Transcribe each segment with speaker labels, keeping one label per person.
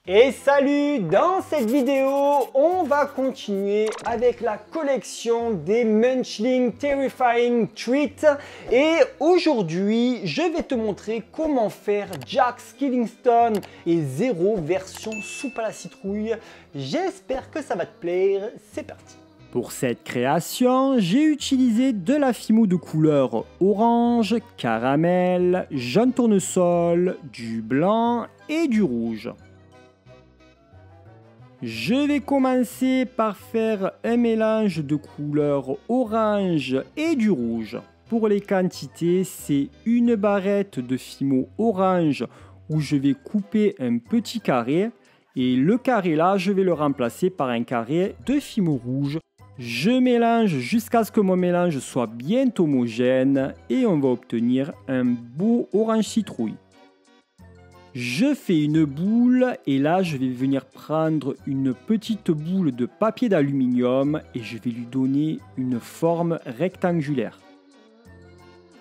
Speaker 1: Et salut! Dans cette vidéo, on va continuer avec la collection des Munchling Terrifying Treats. Et aujourd'hui, je vais te montrer comment faire Jack Skellington et Zero version soupe à la citrouille. J'espère que ça va te plaire. C'est parti! Pour cette création, j'ai utilisé de la Fimo de couleur orange, caramel, jaune tournesol, du blanc et du rouge. Je vais commencer par faire un mélange de couleurs orange et du rouge. Pour les quantités, c'est une barrette de Fimo orange où je vais couper un petit carré. Et le carré là, je vais le remplacer par un carré de Fimo rouge. Je mélange jusqu'à ce que mon mélange soit bien homogène et on va obtenir un beau orange citrouille. Je fais une boule et là je vais venir prendre une petite boule de papier d'aluminium et je vais lui donner une forme rectangulaire.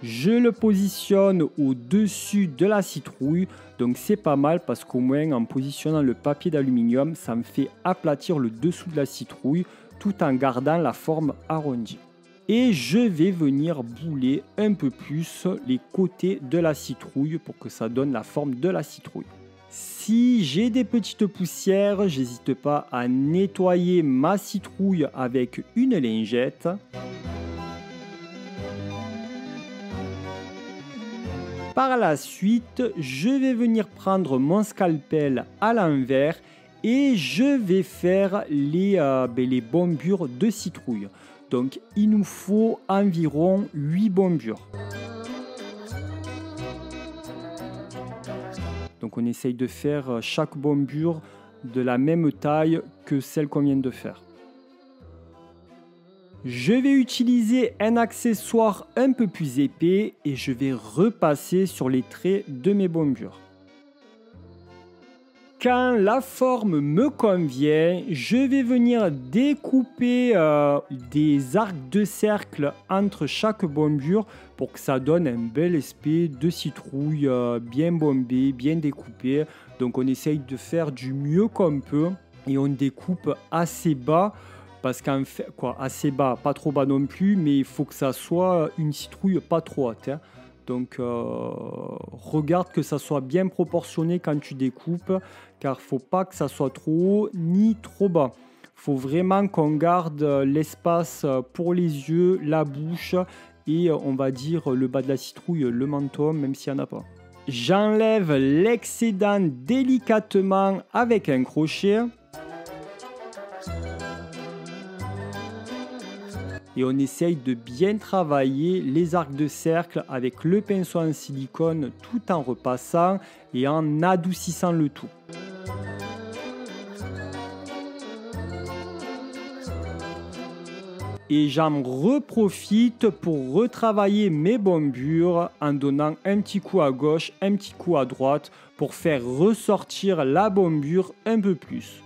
Speaker 1: Je le positionne au-dessus de la citrouille, donc c'est pas mal parce qu'au moins en positionnant le papier d'aluminium, ça me fait aplatir le dessous de la citrouille tout en gardant la forme arrondie. Et je vais venir bouler un peu plus les côtés de la citrouille pour que ça donne la forme de la citrouille. Si j'ai des petites poussières, j'hésite pas à nettoyer ma citrouille avec une lingette. Par la suite, je vais venir prendre mon scalpel à l'envers et je vais faire les bombures de citrouille. Donc il nous faut environ 8 bombures. Donc on essaye de faire chaque bombure de la même taille que celle qu'on vient de faire. Je vais utiliser un accessoire un peu plus épais et je vais repasser sur les traits de mes bombures. Quand la forme me convient, je vais venir découper des arcs de cercle entre chaque bombure pour que ça donne un bel aspect de citrouille bien bombé, bien découpé. Donc on essaye de faire du mieux qu'on peut et on découpe assez bas. Parce qu'en fait, assez bas, pas trop bas non plus, mais il faut que ça soit une citrouille pas trop haute. Hein. Donc regarde que ça soit bien proportionné quand tu découpes, car faut pas que ça soit trop haut ni trop bas. Faut vraiment qu'on garde l'espace pour les yeux, la bouche et on va dire le bas de la citrouille, le menton, même s'il n'y en a pas. J'enlève l'excédent délicatement avec un crochet. Et on essaye de bien travailler les arcs de cercle avec le pinceau en silicone tout en repassant et en adoucissant le tout. Et j'en reprofite pour retravailler mes bombures en donnant un petit coup à gauche, un petit coup à droite pour faire ressortir la bombure un peu plus.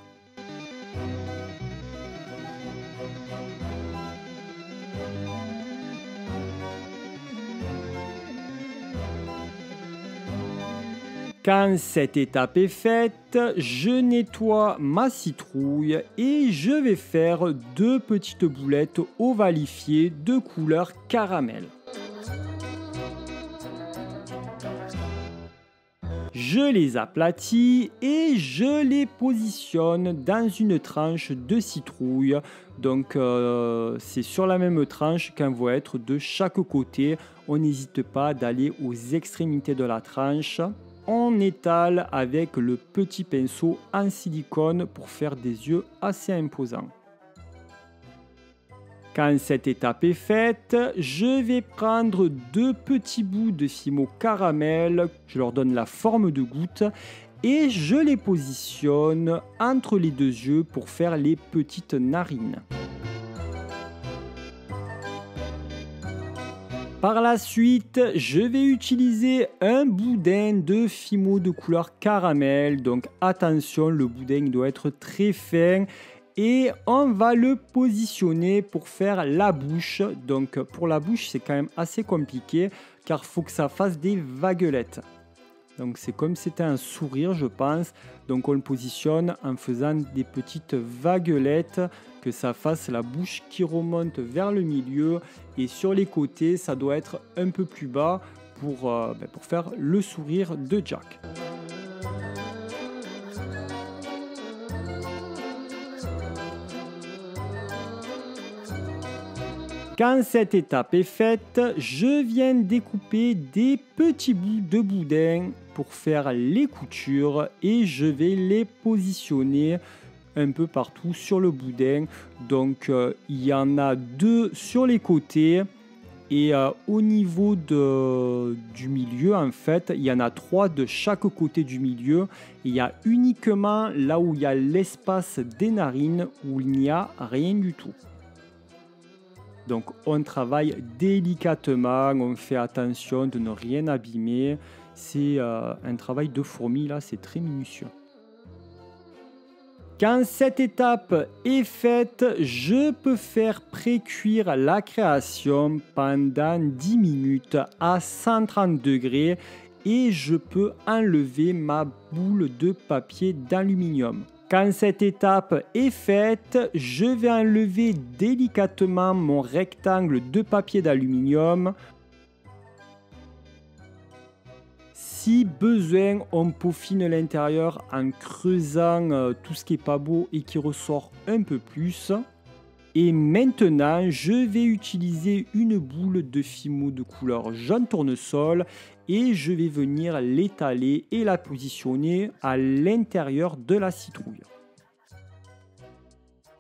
Speaker 1: Quand cette étape est faite, je nettoie ma citrouille et je vais faire deux petites boulettes ovalifiées de couleur caramel. Je les aplatis et je les positionne dans une tranche de citrouille. Donc c'est sur la même tranche qu'elles vont être de chaque côté. On n'hésite pas d'aller aux extrémités de la tranche. On étale avec le petit pinceau en silicone pour faire des yeux assez imposants. Quand cette étape est faite, je vais prendre deux petits bouts de Fimo caramel, je leur donne la forme de goutte et je les positionne entre les deux yeux pour faire les petites narines. Par la suite, je vais utiliser un boudin de Fimo de couleur caramel. Donc attention, le boudin doit être très fin. Et on va le positionner pour faire la bouche. Donc pour la bouche, c'est quand même assez compliqué car il faut que ça fasse des vaguelettes. Donc c'est comme si c'était un sourire, je pense. Donc on le positionne en faisant des petites vaguelettes, que ça fasse la bouche qui remonte vers le milieu. Et sur les côtés, ça doit être un peu plus bas pour faire le sourire de Jack. Quand cette étape est faite, je viens découper des petits bouts de boudin pour faire les coutures et je vais les positionner un peu partout sur le boudin. Donc il y en a 2 sur les côtés et au niveau du milieu, en fait, il y en a 3 de chaque côté du milieu. Il y a uniquement là où il y a l'espace des narines où il n'y a rien du tout. Donc on travaille délicatement, on fait attention de ne rien abîmer. C'est un travail de fourmi, là, c'est très minutieux. Quand cette étape est faite, je peux faire pré-cuire la création pendant 10 minutes à 130 degrés et je peux enlever ma boule de papier d'aluminium. Quand cette étape est faite, je vais enlever délicatement mon rectangle de papier d'aluminium. Si besoin, on peaufine l'intérieur en creusant tout ce qui n'est pas beau et qui ressort un peu plus. Et maintenant, je vais utiliser une boule de Fimo de couleur jaune tournesol et je vais venir l'étaler et la positionner à l'intérieur de la citrouille.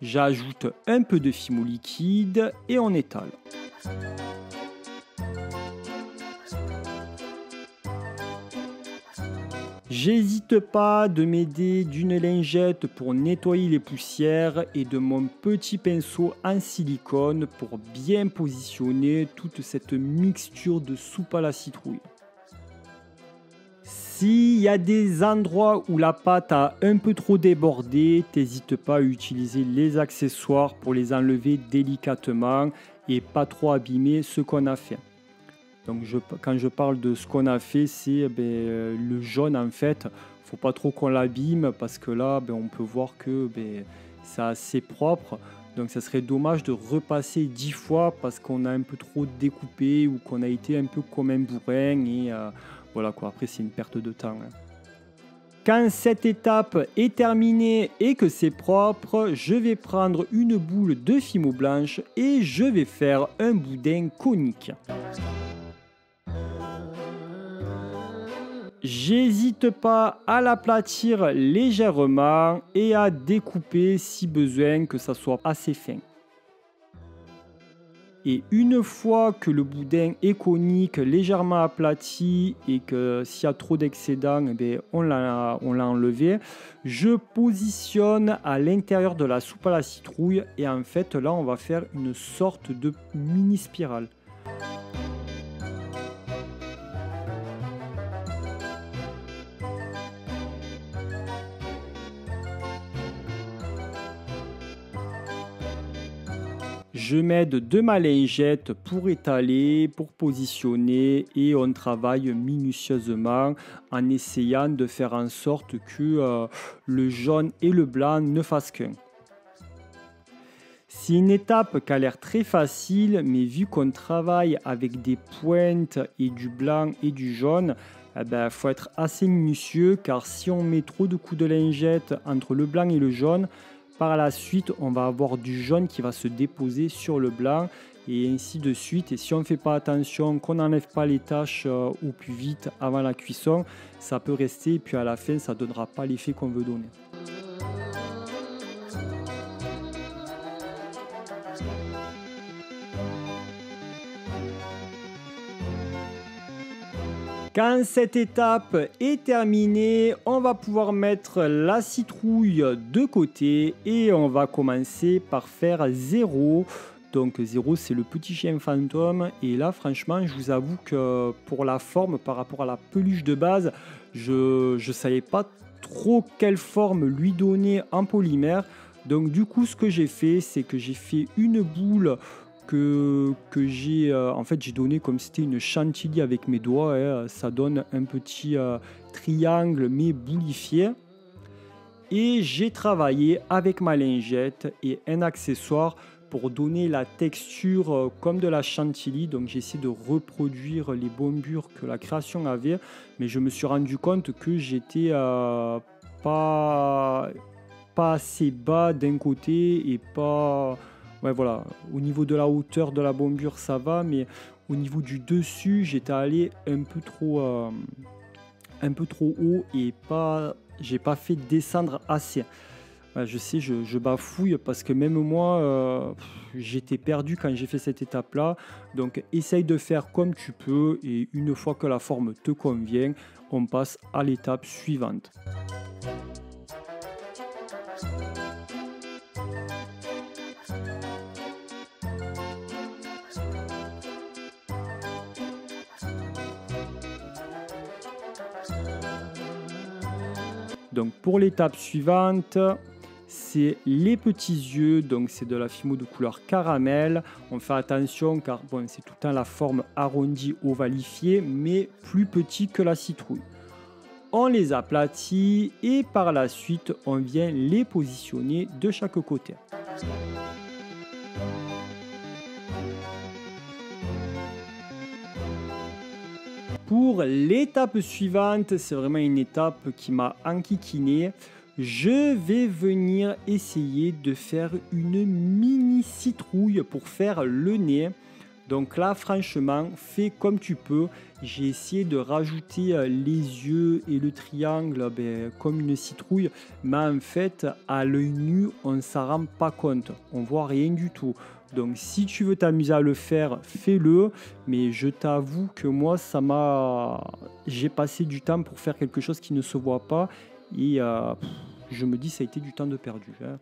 Speaker 1: J'ajoute un peu de Fimo liquide et on étale. J'hésite pas de m'aider d'une lingette pour nettoyer les poussières et de mon petit pinceau en silicone pour bien positionner toute cette mixture de soupe à la citrouille. S'il y a des endroits où la pâte a un peu trop débordé, n'hésite pas à utiliser les accessoires pour les enlever délicatement et pas trop abîmer ce qu'on a fait. Donc quand je parle de ce qu'on a fait, c'est le jaune en fait. Faut pas trop qu'on l'abîme parce que là, on peut voir que c'est assez propre. Donc ça serait dommage de repasser 10 fois parce qu'on a un peu trop découpé ou qu'on a été un peu comme un bourrin. Et voilà quoi, après c'est une perte de temps. Quand cette étape est terminée et que c'est propre, je vais prendre une boule de Fimo blanche et je vais faire un boudin conique. J'hésite pas à l'aplatir légèrement et à découper si besoin, que ça soit assez fin. Et une fois que le boudin est conique, légèrement aplati et que s'il y a trop d'excédent, on l'a enlevé, je positionne à l'intérieur de la soupe à la citrouille et en fait là on va faire une sorte de mini spirale. Je m'aide de ma lingette pour étaler, pour positionner et on travaille minutieusement en essayant de faire en sorte que le jaune et le blanc ne fassent qu'un. C'est une étape qui a l'air très facile, mais vu qu'on travaille avec des pointes et du blanc et du jaune, faut être assez minutieux car si on met trop de coups de lingette entre le blanc et le jaune, par la suite, on va avoir du jaune qui va se déposer sur le blanc et ainsi de suite. Et si on ne fait pas attention, qu'on n'enlève pas les taches au plus vite avant la cuisson, ça peut rester et puis à la fin, ça ne donnera pas l'effet qu'on veut donner. Quand cette étape est terminée, on va pouvoir mettre la citrouille de côté et on va commencer par faire 0. Donc 0 c'est le petit chien fantôme et là franchement je vous avoue que pour la forme par rapport à la peluche de base, je ne savais pas trop quelle forme lui donner en polymère. Donc du coup ce que j'ai fait c'est que j'ai fait une boule que j'ai en fait j'ai donné comme c'était une chantilly avec mes doigts, hein, ça donne un petit triangle mais boulifié. Et j'ai travaillé avec ma lingette et un accessoire pour donner la texture comme de la chantilly. Donc j'ai essayé de reproduire les bombures que la création avait, mais je me suis rendu compte que j'étais pas assez bas d'un côté et pas... Ouais, voilà, au niveau de la hauteur de la bombure ça va, mais au niveau du dessus j'étais allé un peu trop haut et j'ai pas fait descendre assez. Ouais, je sais, je bafouille parce que même moi, j'étais perdu quand j'ai fait cette étape-là. Donc, essaye de faire comme tu peux et une fois que la forme te convient, on passe à l'étape suivante. Donc, pour l'étape suivante, c'est les petits yeux, donc c'est de la fimo de couleur caramel. On fait attention car bon, c'est tout le temps la forme arrondie ovalifiée, mais plus petit que la citrouille. On les aplatit et par la suite, on vient les positionner de chaque côté. Pour l'étape suivante, c'est vraiment une étape qui m'a enquiquiné. Je vais venir essayer de faire une mini citrouille pour faire le nez. Donc là, franchement, fais comme tu peux. J'ai essayé de rajouter les yeux et le triangle comme une citrouille. Mais en fait, à l'œil nu, on ne s'en rend pas compte. On voit rien du tout. Donc si tu veux t'amuser à le faire, fais-le. Mais je t'avoue que moi, j'ai passé du temps pour faire quelque chose qui ne se voit pas. Et je me dis ça a été du temps de perdu. Hein.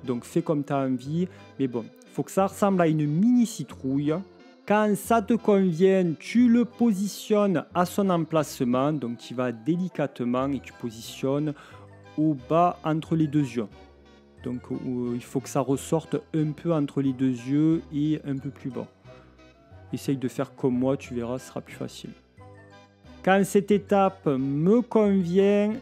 Speaker 1: Donc fais comme tu as envie. Mais bon, il faut que ça ressemble à une mini citrouille. Quand ça te convient, tu le positionnes à son emplacement. Donc tu vas délicatement et tu positionnes au bas entre les deux yeux. Donc il faut que ça ressorte un peu entre les deux yeux et un peu plus bas. Essaye de faire comme moi, tu verras, ce sera plus facile. Quand cette étape me convient,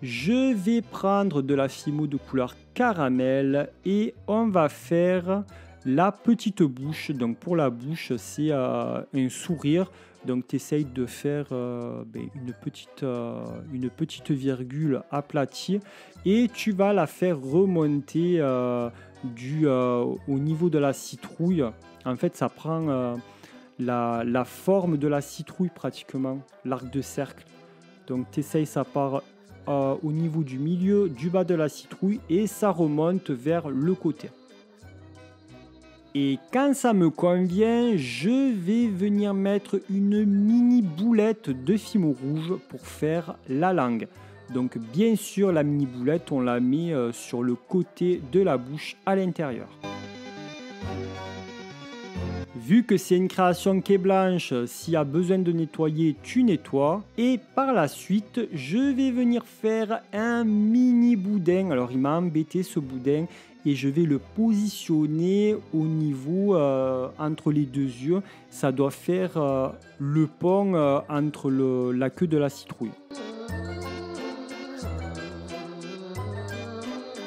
Speaker 1: je vais prendre de la fimo de couleur caramel et on va faire la petite bouche. Donc pour la bouche, c'est un sourire. Donc tu essayes de faire une petite virgule aplatie et tu vas la faire remonter au niveau de la citrouille. En fait, ça prend la forme de la citrouille pratiquement, l'arc de cercle. Donc tu essayes, ça part au niveau du milieu, du bas de la citrouille et ça remonte vers le côté. Et quand ça me convient, je vais venir mettre une mini boulette de fimo rouge pour faire la langue. Donc bien sûr, la mini boulette, on la met sur le côté de la bouche à l'intérieur. Vu que c'est une création qui est blanche, s'il y a besoin de nettoyer, tu nettoies. Et par la suite, je vais venir faire un mini boudin. Alors il m'a embêté ce boudin et je vais le positionner au niveau entre les deux yeux. Ça doit faire le pont entre la queue de la citrouille.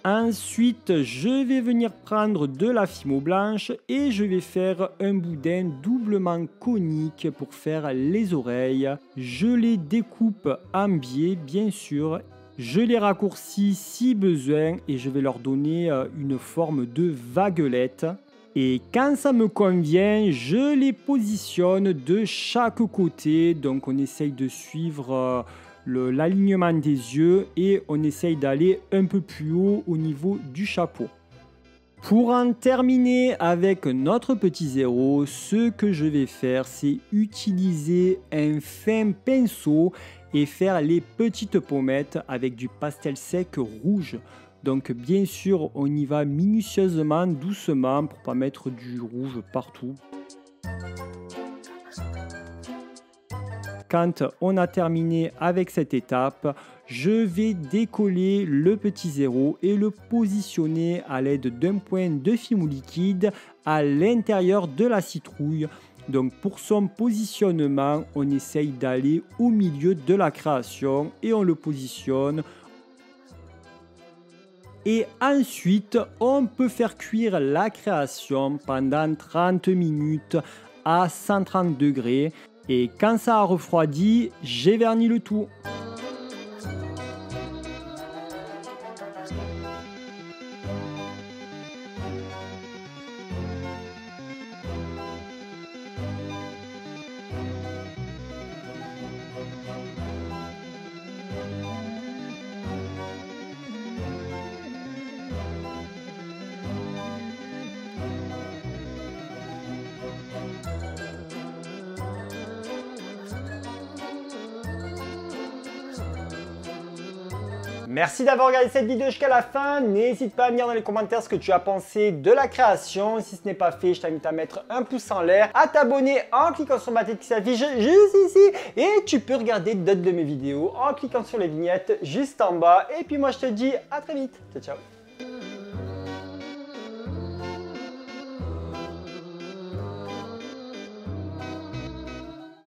Speaker 1: Ensuite, je vais venir prendre de la fimo blanche et je vais faire un boudin doublement conique pour faire les oreilles. Je les découpe en biais, bien sûr. Je les raccourcis si besoin et je vais leur donner une forme de vaguelette. Et quand ça me convient, je les positionne de chaque côté. Donc on essaye de suivre l'alignement des yeux et on essaye d'aller un peu plus haut au niveau du chapeau. Pour en terminer avec notre petit zéro, ce que je vais faire, c'est utiliser un fin pinceau et faire les petites pommettes avec du pastel sec rouge. Donc bien sûr, on y va minutieusement, doucement pour pas mettre du rouge partout. Quand on a terminé avec cette étape, je vais décoller le petit zéro et le positionner à l'aide d'un point de fimo liquide à l'intérieur de la citrouille. Donc pour son positionnement, on essaye d'aller au milieu de la création et on le positionne. Et ensuite, on peut faire cuire la création pendant 30 minutes à 130 degrés. Et quand ça a refroidi, j'ai verni le tout. Merci d'avoir regardé cette vidéo jusqu'à la fin. N'hésite pas à me dire dans les commentaires ce que tu as pensé de la création. Si ce n'est pas fait, je t'invite à mettre un pouce en l'air, à t'abonner en cliquant sur ma tête qui s'affiche juste ici. Et tu peux regarder d'autres de mes vidéos en cliquant sur les vignettes juste en bas. Et puis moi, je te dis à très vite. Ciao, ciao.